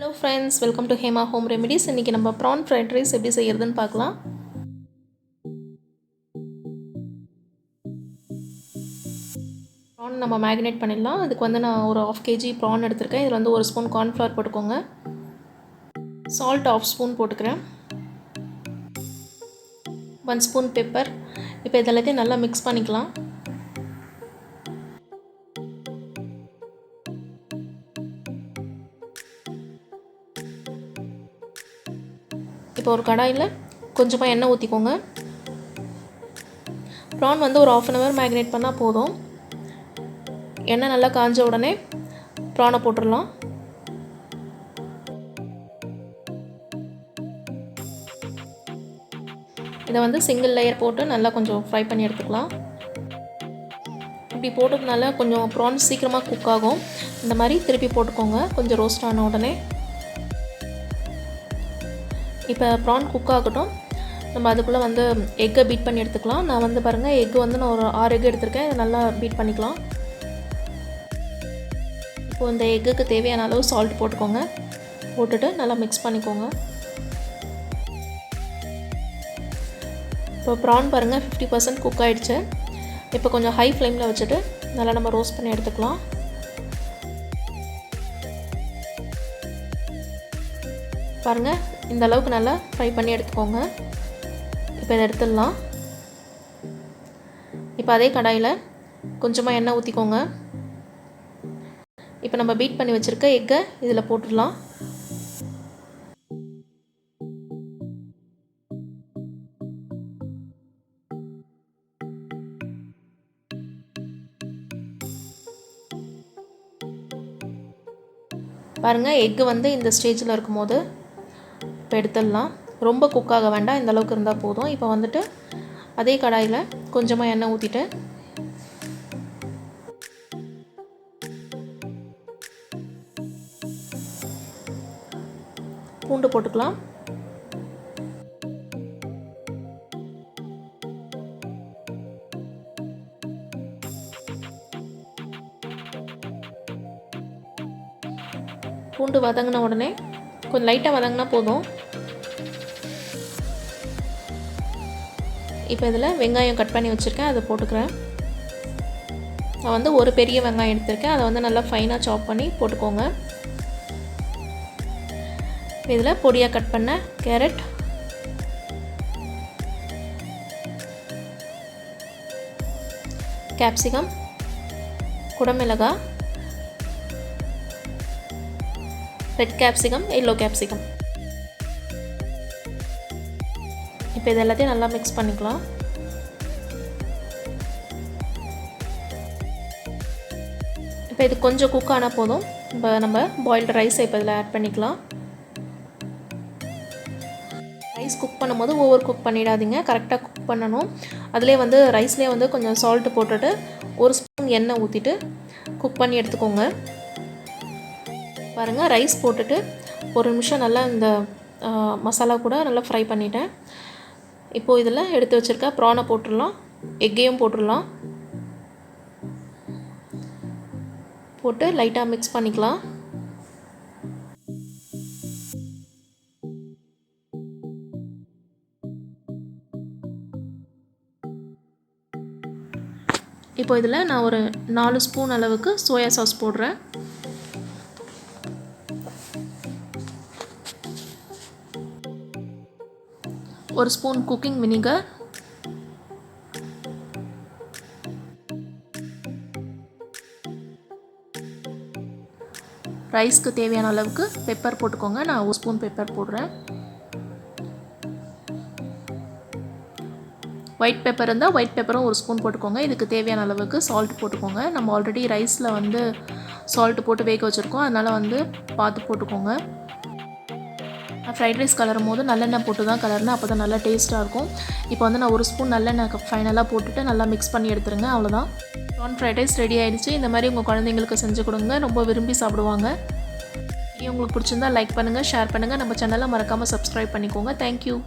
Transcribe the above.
Hello friends, welcome to Hema Home Remedies. இன்னைக்கு நம்ம prawn fried rice எப்படி செய்யறதுன்னு பார்க்கலாம். prawn நம்ம மேரினேட் பண்ணிடலாம். அதுக்கு வந்து நான் ஒரு 1/2 kg prawn எடுத்துர்க்கேன். இதுல வந்து 1 ஸ்பூன் corn flour போட்டுக்கோங்க. salt 1/2 ஸ்பூன் போட்டுக்கறேன். 1 ஸ்பூன் pepper. இப்போ இதெல்லாம் நல்லா mix பண்ணிக்கலாம். இப்போ ஒரு கடாயில கொஞ்சமா எண்ணெய் ஊத்திக்கோங்க. prawn வந்து ஒரு 1/2 hour மேரினேட் பண்ணா போதும். எண்ணெய் நல்லா காஞ்ச உடனே prawn போட்டுறலாம். இத வந்து சிங்கிள் லேயர் போட்டு நல்லா கொஞ்சம் ஃப்ரை பண்ணி எடுத்துக்கலாம். இப்படி போட்டதுனால கொஞ்சம் prawn சீக்கிரமா குக் ஆகும். இந்த மாதிரி திருப்பி போட்டுக்கோங்க கொஞ்சம் ரோஸ்ட் ஆன உடனே. இப்போ prawn குக் ஆகட்டும். நம்ம அதுக்குள்ள வந்து எக்கை பீட் பண்ணி எடுத்துக்கலாம். நான் வந்து பாருங்க எக் வந்து நான் ஒரு 6 எக் எடுத்துர்க்கேன். இத நல்லா பீட் பண்ணிக்கலாம். இப்போ இந்த எக்குக்கு தேவையான அளவு salt போட்டுக்கோங்க. போட்டுட்டு நல்லா mix பண்ணிக்கோங்க. இப்போ prawn பாருங்க 50% குக் ஆயிடுச்சு. இப்போ கொஞ்சம் ஹை ஃப்ளேம்ல வச்சிட்டு நல்லா நம்ம ரோஸ்ட் பண்ணி எடுத்துக்கலாம். பாருங்க இந்த அளவுக்கு நல்லா ஃப்ரை பண்ணி எடுத்துக்கோங்க. இப்போ இத எடுத்துடலாம். இப்போ அதே கடாயில கொஞ்சமா எண்ணெய் ஊத்திக்கோங்க. இப்போ நம்ம பீட் பண்ணி வச்சிருக்க எக்கை இதல போட்டுடலாம். பாருங்க எக் வந்து இந்த ஸ்டேஜ்ல இருக்கும்போது இப்போ எடுத்துடலாம். ரொம்ப குக் ஆக வேண்டாம். இந்த அளவுக்கு இருந்தா போதும். இப்போ வந்துட்டு அதே கடாயில கொஞ்சமா எண்ணெய் ஊத்திட்டு பூண்டு போட்டுக்கலாம். பூண்டு வதங்கின உடனே கொஞ்சம் லைட்டா வதங்கினா போதும். இப்போ இதல வெங்காயம் கட் பண்ணி வச்சிருக்கேன். அதை போட்டுக்கறேன். நான் வந்து ஒரு பெரிய வெங்காயம் எடுத்துர்க்கேன். அதை வந்து நல்லா ஃபைனா சாப் பண்ணி போட்டுக்கோங்க. இதல பொடியா கட் பண்ண கேரட், கேப்சிகம், குடமிளகாய், ரெட் கேப்சிகம், yellow கேப்சிகம். இப்போ இதெல்லாம் நல்லா mix பண்ணிக்கலாம். இப்போ இது கொஞ்சம் குக் ஆனா போதும். இப்போ நம்ம பாயில்ட் ரைஸ் இப்போ இதல ஆட் பண்ணிக்கலாம். ரைஸ் குக் பண்ணும்போது ஓவர் குக் பண்ணிடாதீங்க. கரெக்ட்டா குக் பண்ணனும். அதிலே வந்து ரைஸ்லயே வந்து கொஞ்சம் salt போட்டுட்டு 1 ஸ்பூன் எண்ணெய் ஊத்திட்டு குக் பண்ணி எடுத்துக்கோங்க. பாருங்க ரைஸ் போட்டுட்டு ஒரு நிமிஷம் நல்லா இந்த மசாலா கூட நல்லா ஃப்ரை பண்ணிட்டேன். இப்போ இதல எடுத்து வச்சிருக்க prawn போட்டுறலாம். எக்கையும் போட்டுறலாம். போட்டு லைட்டா mix பண்ணிக்கலாம். இப்போ இதல நான் ஒரு 4 ஸ்பூன் அளவுக்கு சோயா சாஸ் போடுறேன். ஒரு ஸ்பூன் குக்கிங் வினிகர், ரைஸ்க்கு தேவையான அளவுக்கு பெப்பர் போட்டுக்கோங்க. நான் 1 ஸ்பூன் பெப்பர் போடுறேன். ஒயிட் பெப்பர் இருந்தா ஒயிட் பெப்பரும் 1 ஸ்பூன் போட்டுக்கோங்க. இதுக்கு தேவையான அளவுக்கு salt போட்டுக்கோங்க. நம்ம ஆல்ரெடி ரைஸ்ல வந்து salt போட்டு வேக வச்சிருக்கோம். அதனால வந்து பார்த்து போட்டுக்கோங்க. ஃப்ரைட் ரைஸ் கலரும்போது நல்லெண்ணெய் போட்டு தான் கலர்னா அப்பதான் நல்லா டேஸ்டா இருக்கும். இப்போ வந்து நான் 1 ஸ்பூன் நல்லெண்ணெய் ஃபைனலா போட்டுட்டு நல்லா mix பண்ணி எடுத்துருங்க. அவ்வளவுதான். prawn fried rice ரெடி ஆயிடுச்சு. இந்த மாதிரி உங்க குழந்தைகளுக்கு செஞ்சு கொடுங்க. ரொம்ப விரும்பி சாப்பிடுவாங்க. வீடியோ உங்களுக்கு பிடிச்சிருந்தா லைக் பண்ணுங்க, ஷேர் பண்ணுங்க. நம்ம சேனலை மறக்காம subscribe பண்ணிக்கோங்க. Thank you.